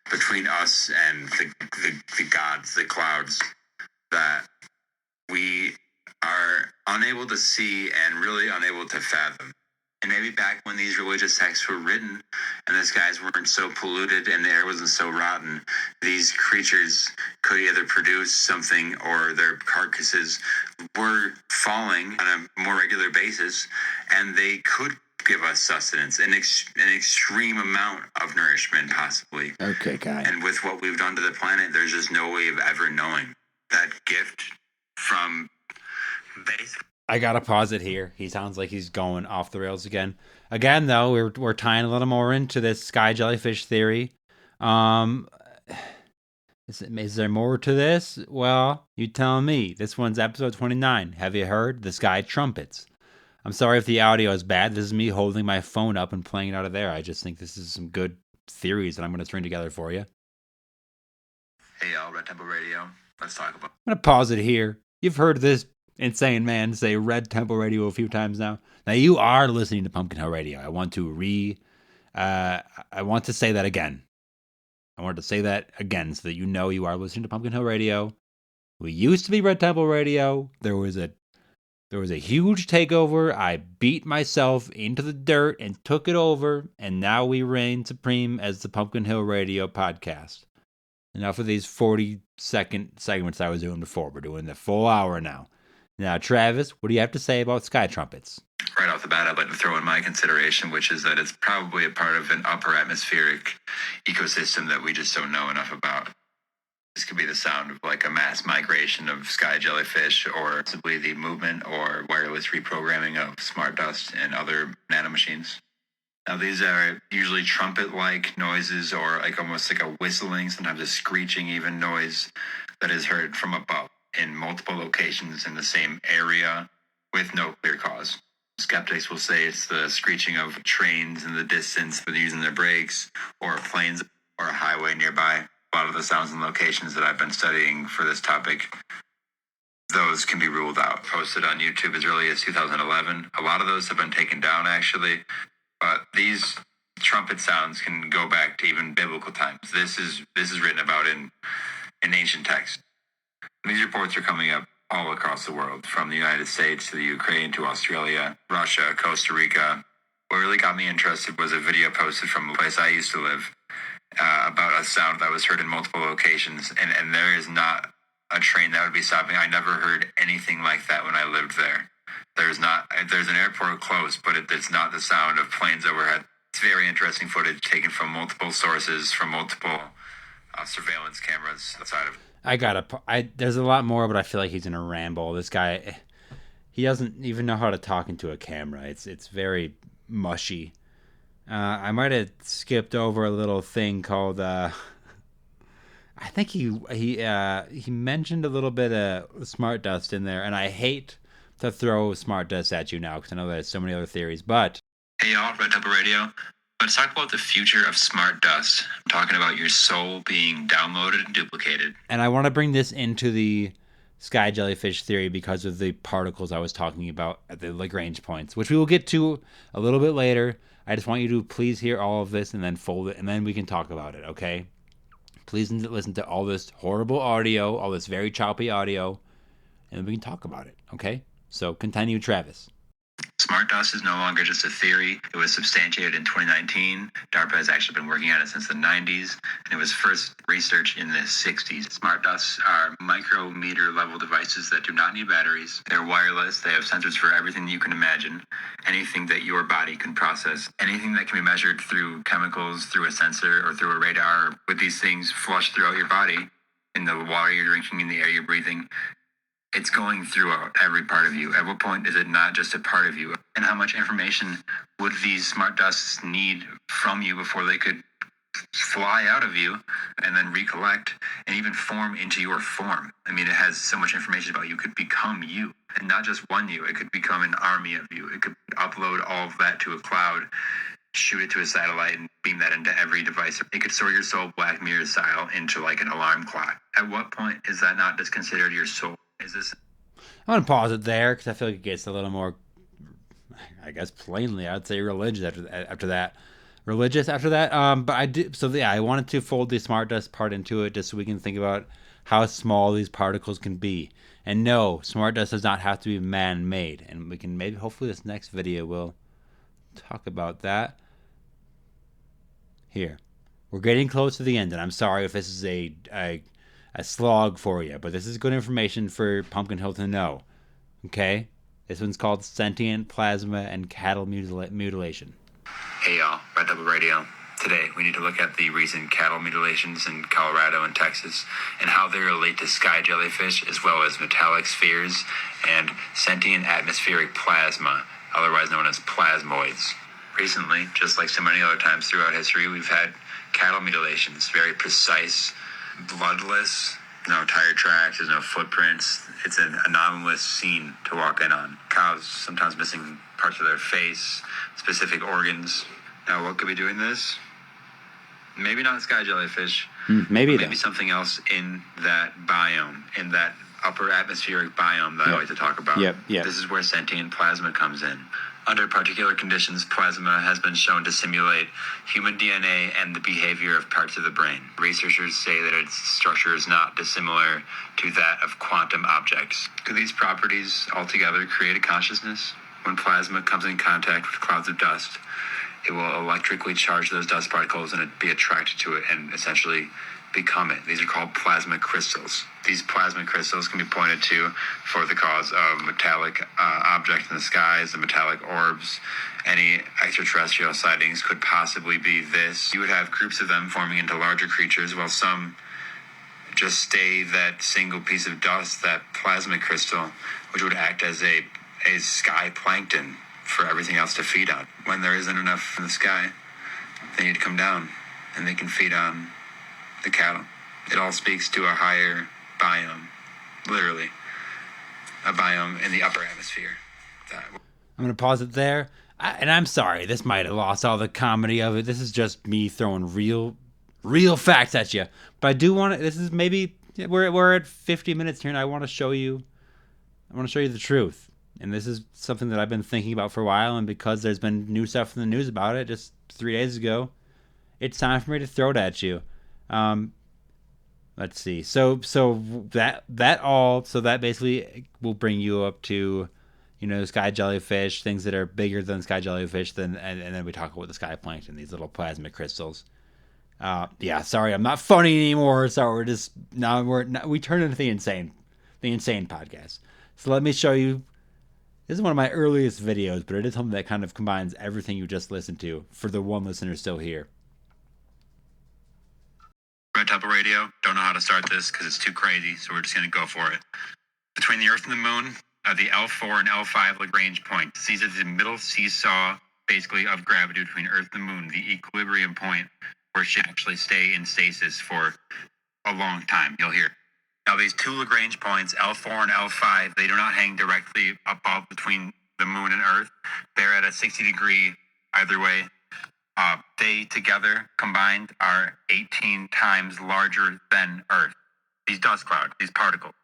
between us and the gods, the clouds, that we are unable to see and really unable to fathom. And maybe back when these religious texts were written and the skies weren't so polluted and the air wasn't so rotten, these creatures could either produce something, or their carcasses were falling on a more regular basis, and they could give us sustenance, an extreme amount of nourishment, possibly. Okay, guy. And with what we've done to the planet, there's just no way of ever knowing. That gift from base. I gotta pause it here. He sounds like he's going off the rails again. Again, though, we're tying a little more into this sky jellyfish theory. Is there more to this? Well, you tell me. This one's episode 29. Have you heard the sky trumpets? I'm sorry if the audio is bad. This is me holding my phone up and playing it out of there. I just think this is some good theories that I'm going to string together for you. Hey, y'all, Red Temple Radio. Let's talk about. I'm going to pause it here. You've heard this insane man say Red Temple Radio a few times now. Now, you are listening to Pumpkinhill Radio. I want to say that again. I wanted to say that again so that you know you are listening to Pumpkinhill Radio. We used to be Red Temple Radio. There was a huge takeover. I beat myself into the dirt and took it over, and now we reign supreme as the Pumpkinhill Radio podcast. Enough of these 40-second segments I was doing before. We're doing the full hour now. Now, Travis, what do you have to say about sky trumpets? Right off the bat, I'd like to throw in my consideration, which is that it's probably a part of an upper atmospheric ecosystem that we just don't know enough about. This could be the sound of like a mass migration of sky jellyfish, or simply the movement or wireless reprogramming of smart dust and other nanomachines. Now, these are usually trumpet-like noises, or like almost like a whistling, sometimes a screeching even noise that is heard from above in multiple locations in the same area with no clear cause. Skeptics will say it's the screeching of trains in the distance when they're using their brakes, or planes, or a highway nearby. A lot of the sounds and locations that I've been studying for this topic, those can be ruled out. Posted on YouTube as early as 2011. A lot of those have been taken down, actually. But these trumpet sounds can go back to even biblical times. This is written about in ancient texts. These reports are coming up all across the world, from the United States to the Ukraine to Australia, Russia, Costa Rica. What really got me interested was a video posted from a place I used to live about a sound that was heard in multiple locations. And there is not a train that would be stopping. I never heard anything like that when I lived there. There's an airport close, but it's not the sound of planes overhead. It's very interesting footage taken from multiple sources, from multiple surveillance cameras outside of. There's a lot more, but I feel like he's in a ramble. This guy, he doesn't even know how to talk into a camera. It's very mushy. I might have skipped over a little thing called. I think he mentioned a little bit of smart dust in there, and I hate to throw smart dust at you now because I know there's so many other theories. But hey y'all, Red Temple Radio. Let's talk about the future of smart dust. I'm talking about your soul being downloaded and duplicated. And I want to bring this into the sky jellyfish theory because of the particles I was talking about at the Lagrange points, which we will get to a little bit later. I just want you to please hear all of this and then fold it, and then we can talk about it, okay? Please listen to all this horrible audio, all this very choppy audio, and then we can talk about it, okay? So continue, Travis. Smart dust is no longer just a theory. It was substantiated in 2019. DARPA has actually been working on it since the 90s, and it was first researched in the 60s. Smart dusts are micrometer level devices that do not need batteries. They're wireless. They have sensors for everything you can imagine, anything that your body can process, anything that can be measured through chemicals, through a sensor, or through a radar. With these things flushed throughout your body, in the water you're drinking, in the air you're breathing, it's going throughout every part of you. At what point is it not just a part of you? And how much information would these smart dusts need from you before they could fly out of you and then recollect and even form into your form? I mean, it has so much information about you. It could become you, and not just one you. It could become an army of you. It could upload all of that to a cloud, shoot it to a satellite, and beam that into every device. It could store your soul Black Mirror style into like an alarm clock. At what point is that not just considered your soul? Is this? I'm going to pause it there because I feel like it gets a little more, I guess plainly, I'd say religious after that. But I do. So yeah, I wanted to fold the smart dust part into it just so we can think about how small these particles can be. And no, smart dust does not have to be man-made. And we can maybe, hopefully this next video will talk about that. Here. We're getting close to the end, and I'm sorry if this is a slog for you, but this is good information for Pumpkin Hill to know. Okay? This one's called Sentient Plasma and Cattle Mutilation. Hey y'all, Red Double Radio. Today we need to look at the recent cattle mutilations in Colorado and Texas and how they relate to sky jellyfish as well as metallic spheres and sentient atmospheric plasma, otherwise known as plasmoids. Recently, just like so many other times throughout history, we've had cattle mutilations, very precise, bloodless, no tire tracks, there's no footprints. It's an anomalous scene to walk in on. Cows sometimes missing parts of their face, specific organs. Now, what could be doing this? Maybe not sky jellyfish. Maybe something else in that biome, in that upper atmospheric biome that I like to talk about. Yep. This is where sentient plasma comes in. Under particular conditions, plasma has been shown to simulate human DNA and the behavior of parts of the brain. Researchers say that its structure is not dissimilar to that of quantum objects. Could these properties altogether create a consciousness? When plasma comes in contact with clouds of dust, it will electrically charge those dust particles and be attracted to it and essentially become it. These are called plasma crystals. These plasma crystals can be pointed to for the cause of metallic objects in the skies, the metallic orbs. Any extraterrestrial sightings could possibly be this. You would have groups of them forming into larger creatures, while some just stay that single piece of dust, that plasma crystal, which would act as a sky plankton for everything else to feed on. When there isn't enough in the sky, they need to come down, and they can feed on the cattle. It all speaks to a higher biome, literally a biome in the upper atmosphere. I'm going to pause it there. And I'm sorry, this might have lost all the comedy of it. This is just me throwing real facts at you. But I do want to, this is maybe, we're at 50 minutes here, and I want to show you the truth. And this is something that I've been thinking about for a while, and because there's been new stuff in the news about it just 3 days ago, it's time for me to throw it at you. Let's see. So that basically will bring you up to, sky jellyfish, things that are bigger than sky jellyfish, and then we talk about the sky plankton, these little plasma crystals. Sorry, I'm not funny anymore. So we turn into the insane podcast. So let me show you. This is one of my earliest videos, but it is something that kind of combines everything you just listened to for the one listener still here. Red Double Radio, don't know how to start this because it's too crazy, so we're just going to go for it. Between the Earth and the Moon are the L4 and L5 Lagrange points. These are the middle seesaw, basically, of gravity between Earth and the Moon, the equilibrium point where shit actually stay in stasis for a long time. You'll hear. Now, these two Lagrange points, L4 and L5, they do not hang directly above between the Moon and Earth. They're at a 60-degree either way. They together combined are 18 times larger than Earth. These dust clouds, these particles.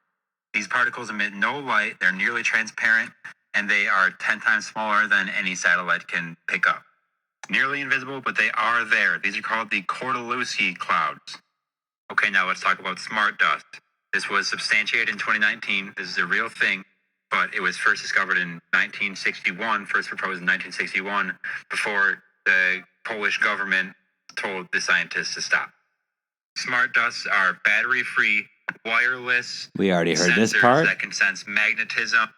These particles emit no light, they're nearly transparent, and they are 10 times smaller than any satellite can pick up. Nearly invisible, but they are there. These are called the Kordaluski clouds. Okay, now let's talk about smart dust. This was substantiated in 2019. This is a real thing. but it was first discovered in 1961, first proposed in 1961, before the Polish government told the scientists to stop. Smart dusts are battery-free, wireless We already heard this sensors part, that can sense magnetism,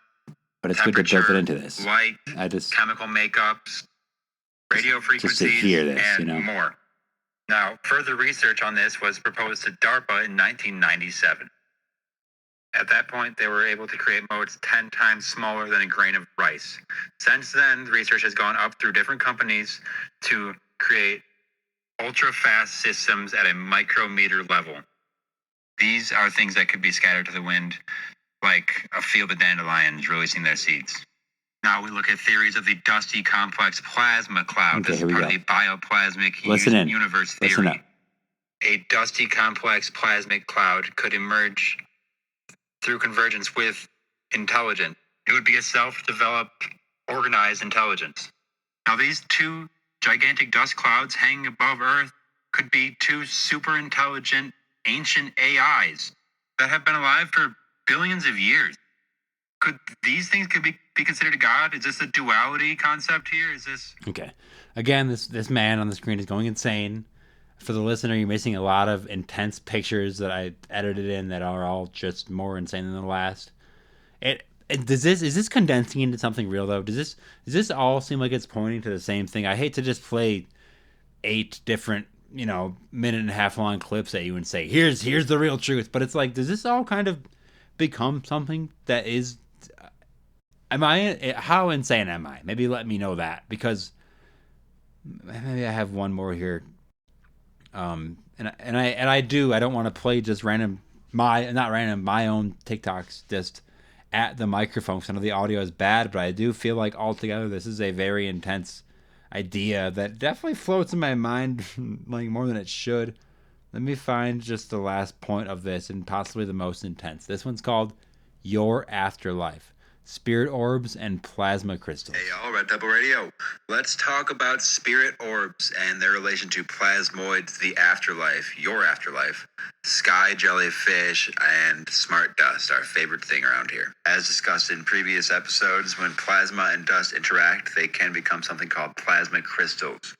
but it's good to temperature, build it into this. light, I just chemical makeups, radio frequencies, hear this, and more. Now, further research on this was proposed to DARPA in 1997. At that point, they were able to create modes 10 times smaller than a grain of rice. Since then, the research has gone up through different companies to create ultra-fast systems at a micrometer level. These are things that could be scattered to the wind, like a field of dandelions releasing their seeds. Now we look at theories of the dusty complex plasma cloud. Okay, This here is we part go. of the bioplasmic Listen in. universe theory. Listen up. A dusty complex plasmic cloud could emerge through convergence with intelligence. It would be a self-developed, organized intelligence. Now these two gigantic dust clouds hanging above Earth could be two super intelligent ancient AIs that have been alive for billions of years. Could these things be considered a god? Is this a duality concept here? Is this Okay. Again, this man on the screen is going insane. For the listener, you're missing a lot of intense pictures that I edited in that are all just more insane than the last. Is this condensing into something real though? Does this all seem like it's pointing to the same thing? I hate to just play 8 different, minute and a half long clips at you and say, here's the real truth. But it's like, does this all kind of become something that is? How insane am I? Maybe let me know that, because maybe I have one more here. And I don't want to play just my own TikToks just at the microphone, because I know the audio is bad, but I do feel like altogether this is a very intense idea that definitely floats in my mind like more than it should. Let me find just the last point of this, and possibly the most intense. This one's called Your Afterlife. Spirit orbs and plasma crystals. Hey y'all, Red Pebble Radio. Let's talk about spirit orbs and their relation to plasmoids, the afterlife, your afterlife, sky jellyfish, and smart dust, our favorite thing around here. As discussed in previous episodes, when plasma and dust interact, they can become something called plasma crystals.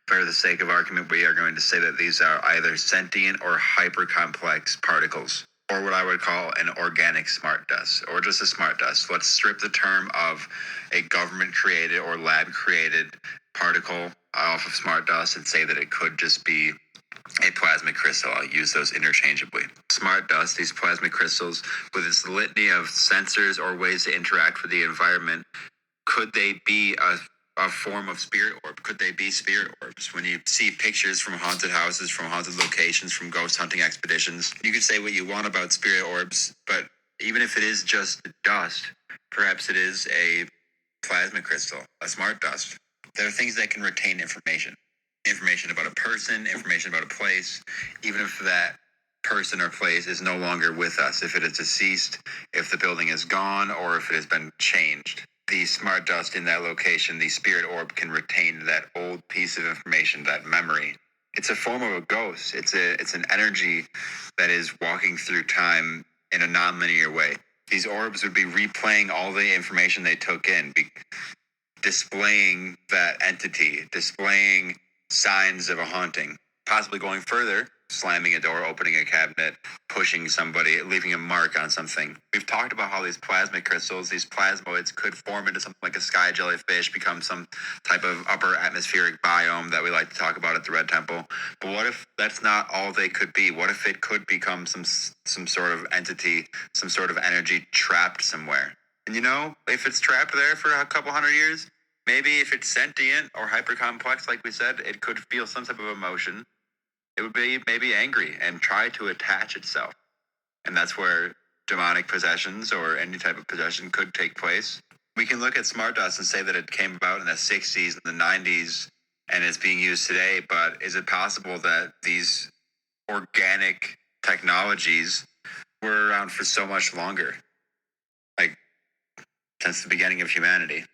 For the sake of argument, we are going to say that these are either sentient or hypercomplex particles, or what I would call an organic smart dust, or just a smart dust. Let's strip the term of a government-created or lab-created particle off of smart dust and say that it could just be a plasma crystal. I'll use those interchangeably. Smart dust, these plasma crystals, with its litany of sensors or ways to interact with the environment, could they be a form of spirit orb? Could they be spirit orbs? When you see pictures from haunted houses, from haunted locations, from ghost hunting expeditions, you can say what you want about spirit orbs, but even if it is just dust, perhaps it is a plasma crystal, a smart dust. There are things that can retain information about a person, information about a place, even if that person or place is no longer with us, if it is deceased, if the building is gone, or if it has been changed. The smart dust in that location, the spirit orb, can retain that old piece of information, that memory. It's a form of a ghost. It's an energy that is walking through time in a non-linear way. These orbs would be replaying all the information they took in, displaying that entity, displaying signs of a haunting, possibly going further, slamming a door, opening a cabinet, pushing somebody, leaving a mark on something. We've talked about how these plasma crystals, these plasmoids, could form into something like a sky jellyfish, become some type of upper atmospheric biome that we like to talk about at the Red Temple. But what if that's not all they could be? What if it could become some sort of entity, some sort of energy trapped somewhere? And if it's trapped there for a couple hundred years, maybe if it's sentient or hyper-complex, like we said, it could feel some type of emotion. It would be maybe angry and try to attach itself. And that's where demonic possessions or any type of possession could take place. We can look at smart dust and say that it came about in the 60s and the 90s and is being used today, but is it possible that these organic technologies were around for so much longer? Like, since the beginning of humanity.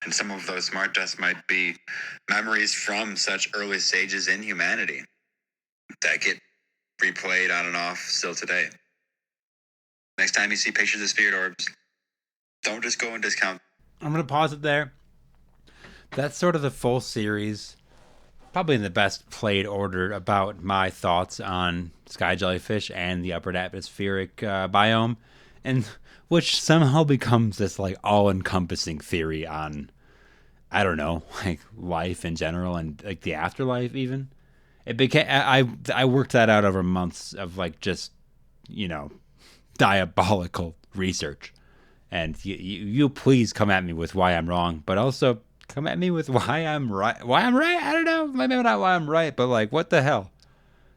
And some of those smart dust might be memories from such early stages in humanity that get replayed on and off still today. Next time you see pictures of spirit orbs, Don't just go and discount. I'm going to pause it there. That's sort of the full series, probably in the best played order, about my thoughts on sky jellyfish and the upper atmospheric biome, and which somehow becomes this like all-encompassing theory on, I don't know, like life in general and like the afterlife even. It became I worked that out over months of like just, you know, diabolical research. And you please come at me with why I'm wrong, but also come at me with why I'm right. Why I'm right? I don't know. Maybe not why I'm right, but like, what the hell?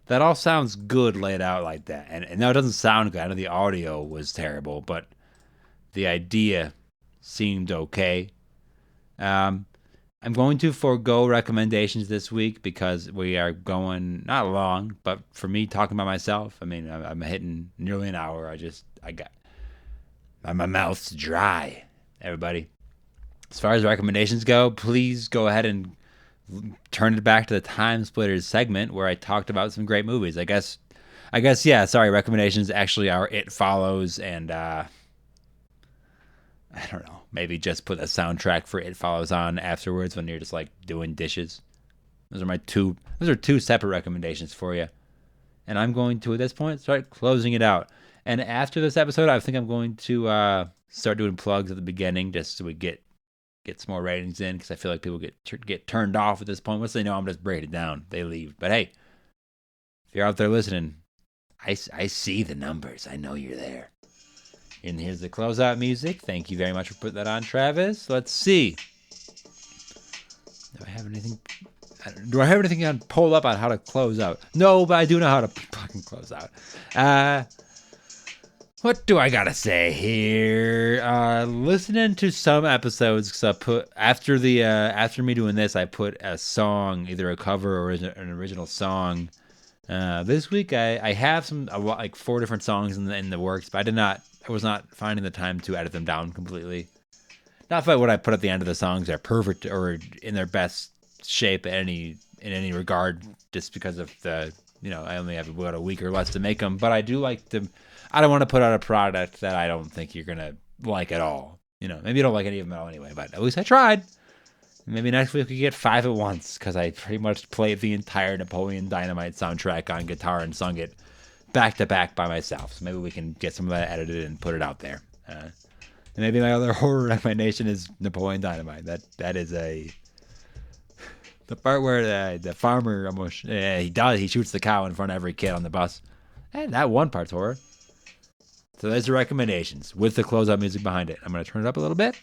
That all sounds good laid out like that. And no, it doesn't sound good. I know the audio was terrible, but the idea seemed okay. I'm going to forego recommendations this week because we are going not long, but for me talking by myself, I mean, I'm hitting nearly an hour. My mouth's dry, everybody. As far as recommendations go, please go ahead and turn it back to the Time Splitters segment where I talked about some great movies. I guess, yeah, sorry, recommendations actually are It Follows and, I don't know, maybe just put a soundtrack for It Follows on afterwards when you're just, like, doing dishes. Those are two separate recommendations for you. And I'm going to, at this point, start closing it out. And after this episode, I think I'm going to start doing plugs at the beginning just so we get some more ratings in, because I feel like people get turned off at this point. Once they know I'm just breaking it down, they leave. But hey, if you're out there listening, I see the numbers. I know you're there. And here's the closeout music. Thank you very much for putting that on, Travis. Let's see. Do I have anything on pull up on how to close out? No, but I do know how to fucking close out. What do I gotta say here? Listening to some episodes, because I put after me doing this, I put a song, either a cover or an original song. This week I have like 4 different songs in the works, but I was not finding the time to edit them down completely. Not that what I put at the end of the songs are perfect or in their best shape in any regard, just because of the, you know, I only have about a week or less to make them. But I do like them. I don't want to put out a product that I don't think you're gonna like at all. You know, maybe you don't like any of them at all anyway, but at least I tried. Maybe next week we could get 5 at once, because I pretty much played the entire Napoleon Dynamite soundtrack on guitar and sung it back to back by myself. So maybe we can get some of that edited and put it out there. And maybe my other horror recommendation is Napoleon Dynamite. That is the part where the farmer almost he shoots the cow in front of every kid on the bus. And that one part's horror. So there's the recommendations with the closeout music behind it. I'm going to turn it up a little bit.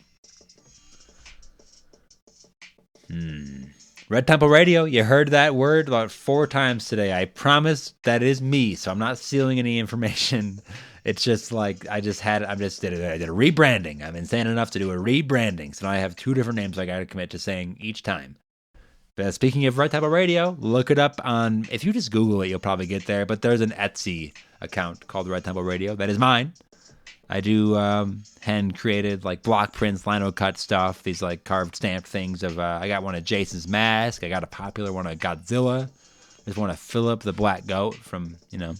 Red Temple Radio. You heard that word about 4 times today. I promise that is me, so I'm not stealing any information. It's just like I did a rebranding. I've been saying enough to do a rebranding. So now I have 2 different names I got to commit to saying each time. But speaking of Red Temple Radio, look it up on, if you just Google it, you'll probably get there. But there's an Etsy account called Red Temple Radio. That is mine. I do hand-created, like, block prints, lino cut stuff, these, like, carved stamped things of, I got one of Jason's mask, I got a popular one of Godzilla, there's one of Philip the Black Goat from, you know,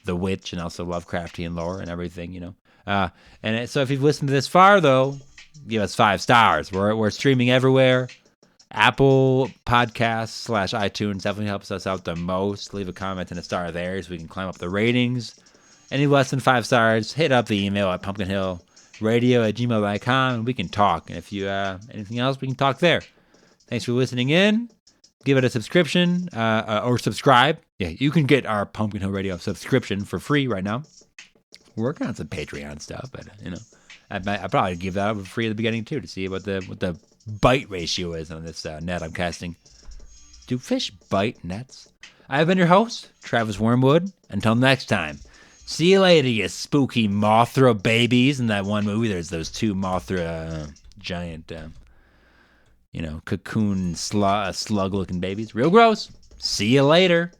The Witch, and also Lovecraftian lore and everything, you know. So if you've listened to this far, though, give us 5 stars. We're streaming everywhere. Apple Podcasts / iTunes definitely helps us out the most. Leave a comment and a star there so we can climb up the ratings. Any less than 5 stars, hit up the email at pumpkinhillradio@gmail.com and we can talk. And if you anything else, we can talk there. Thanks for listening in. Give it a subscription or subscribe. Yeah, you can get our Pumpkin Hill Radio subscription for free right now. We're working on some Patreon stuff, but you know, I'd probably give that up for free at the beginning too to see what the bite ratio is on this net I'm casting. Do fish bite nets? I've been your host, Travis Wyrmwood. Until next time. See you later, you spooky Mothra babies. In that one movie, there's those 2 Mothra giant, cocoon slug-looking babies. Real gross. See you later.